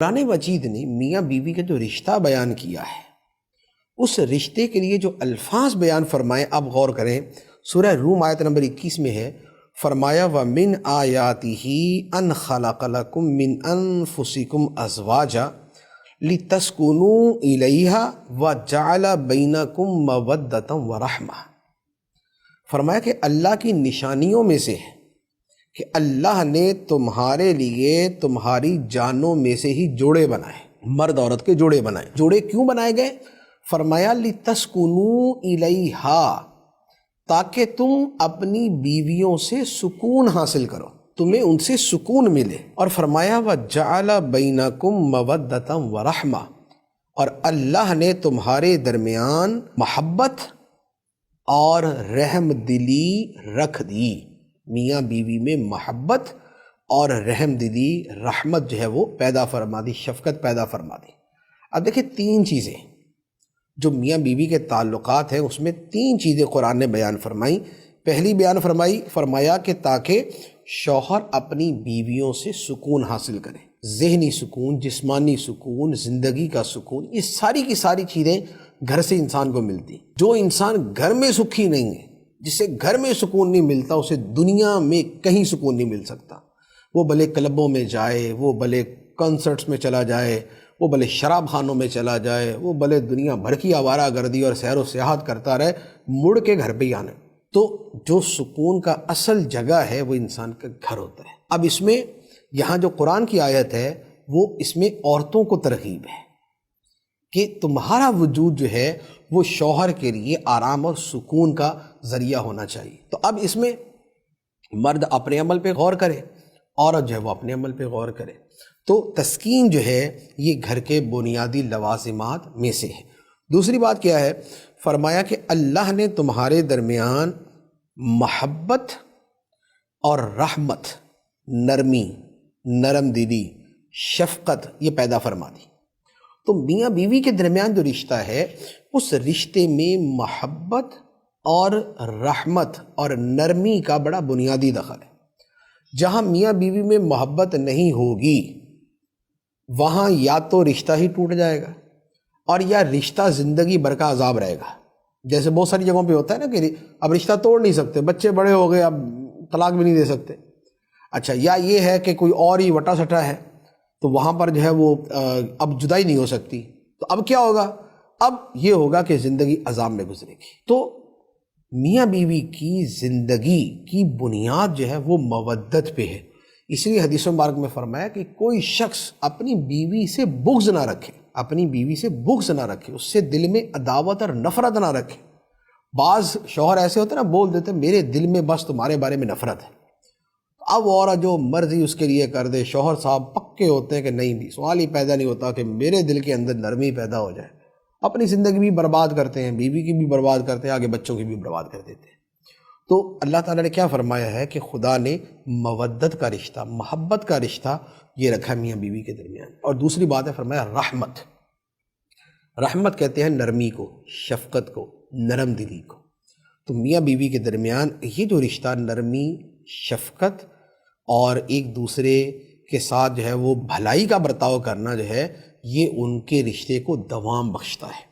قرآن مجید نے میاں بیوی کا جو رشتہ بیان کیا ہے، اس رشتے کے لیے جو الفاظ بیان فرمائے، آپ غور کریں۔ سورہ روم آیت نمبر 21 میں ہے، فرمایا وَمِنْ آیَاتِهِ أَنْ خَلَقَ لَكُم مِّنْ أَنفُسِكُمْ أَزْوَاجًا لِتَسْكُنُوا إِلَيْهَا وَجَعَلَ بَيْنَكُم مَّوَدَّةً وَرَحْمَةً۔ فرمایا کہ اللہ کی نشانیوں میں سے ہے کہ اللہ نے تمہارے لیے تمہاری جانوں میں سے ہی جوڑے بنائے، مرد عورت کے جوڑے بنائے۔ جوڑے کیوں بنائے گئے؟ فرمایا لِتَسْكُنُوا إِلَيْهَا، تاکہ تم اپنی بیویوں سے سکون حاصل کرو، تمہیں ان سے سکون ملے۔ اور فرمایا وَجَعَلَ بَيْنَكُم مَّوَدَّةً وَرَحْمَةً، اور اللہ نے تمہارے درمیان محبت اور رحم دلی رکھ دی۔ میاں بیوی میں محبت اور رحم دلی، رحمت جو ہے وہ پیدا فرما دی، شفقت پیدا فرما دی۔ اب دیکھیں، تین چیزیں جو میاں بیوی کے تعلقات ہیں، اس میں تین چیزیں قرآن نے بیان فرمائی۔ پہلی بیان فرمایا کہ تاکہ شوہر اپنی بیویوں سے سکون حاصل کرے، ذہنی سکون، جسمانی سکون، زندگی کا سکون، یہ ساری کی ساری چیزیں گھر سے انسان کو ملتی۔ جو انسان گھر میں سکھی نہیں ہے، جسے گھر میں سکون نہیں ملتا، اسے دنیا میں کہیں سکون نہیں مل سکتا۔ وہ بھلے کلبوں میں جائے، وہ بھلے کنسرٹس میں چلا جائے، وہ بھلے شراب خانوں میں چلا جائے، وہ بھلے دنیا بھر کی آوارہ گردی اور سیر و سیاحت کرتا رہے، مڑ کے گھر پہ ہی آنا۔ تو جو سکون کا اصل جگہ ہے وہ انسان کا گھر ہوتا ہے۔ اب اس میں یہاں جو قرآن کی آیت ہے، وہ اس میں عورتوں کو ترغیب ہے کہ تمہارا وجود جو ہے وہ شوہر کے لیے آرام اور سکون کا ذریعہ ہونا چاہیے۔ تو اب اس میں مرد اپنے عمل پہ غور کرے، عورت جو ہے وہ اپنے عمل پہ غور کرے۔ تو تسکین جو ہے یہ گھر کے بنیادی لوازمات میں سے ہے۔ دوسری بات کیا ہے؟ فرمایا کہ اللہ نے تمہارے درمیان محبت اور رحمت، نرمی، نرم دلی، شفقت یہ پیدا فرما دی۔ تو میاں بیوی کے درمیان جو رشتہ ہے، اس رشتے میں محبت اور رحمت اور نرمی کا بڑا بنیادی دخل ہے۔ جہاں میاں بیوی میں محبت نہیں ہوگی، وہاں یا تو رشتہ ہی ٹوٹ جائے گا، اور یا رشتہ زندگی بھر کا عذاب رہے گا۔ جیسے بہت ساری جگہوں پہ ہوتا ہے نا کہ اب رشتہ توڑ نہیں سکتے، بچے بڑے ہو گئے، اب طلاق بھی نہیں دے سکتے۔ اچھا، یا یہ ہے کہ کوئی اور ہی وٹا سٹا ہے، تو وہاں پر جو ہے وہ اب جدائی نہیں ہو سکتی، تو اب کیا ہوگا؟ اب یہ ہوگا کہ زندگی عذاب میں گزرے گی۔ تو میاں بیوی کی زندگی کی بنیاد جو ہے وہ مودت پہ ہے۔ اس لیے حدیث مبارک میں فرمایا کہ کوئی شخص اپنی بیوی سے بغض نہ رکھے، اپنی بیوی سے بغض نہ رکھے، اس سے دل میں عداوت اور نفرت نہ رکھے۔ بعض شوہر ایسے ہوتے ہیں نا، بول دیتے ہیں میرے دل میں بس تمہارے بارے میں نفرت ہے، اب عورت جو مرضی اس کے لیے کر دے۔ شوہر صاحب پکے ہوتے ہیں کہ نہیں، بھی سوال ہی پیدا نہیں ہوتا کہ میرے دل کے اندر نرمی پیدا ہو جائے۔ اپنی زندگی بھی برباد کرتے ہیں، بیوی کی بھی برباد کرتے ہیں، آگے بچوں کی بھی برباد کر دیتے ہیں۔ تو اللہ تعالیٰ نے کیا فرمایا ہے کہ خدا نے مودت کا رشتہ، محبت کا رشتہ یہ رکھا میاں بیوی کے درمیان۔ اور دوسری بات ہے، فرمایا رحمت۔ رحمت کہتے ہیں نرمی کو، شفقت کو، نرم دلی کو۔ تو میاں بیوی کے درمیان یہ جو رشتہ، نرمی، شفقت اور ایک دوسرے کے ساتھ جو ہے وہ بھلائی کا برتاؤ کرنا جو ہے، یہ ان کے رشتے کو دوام بخشتا ہے۔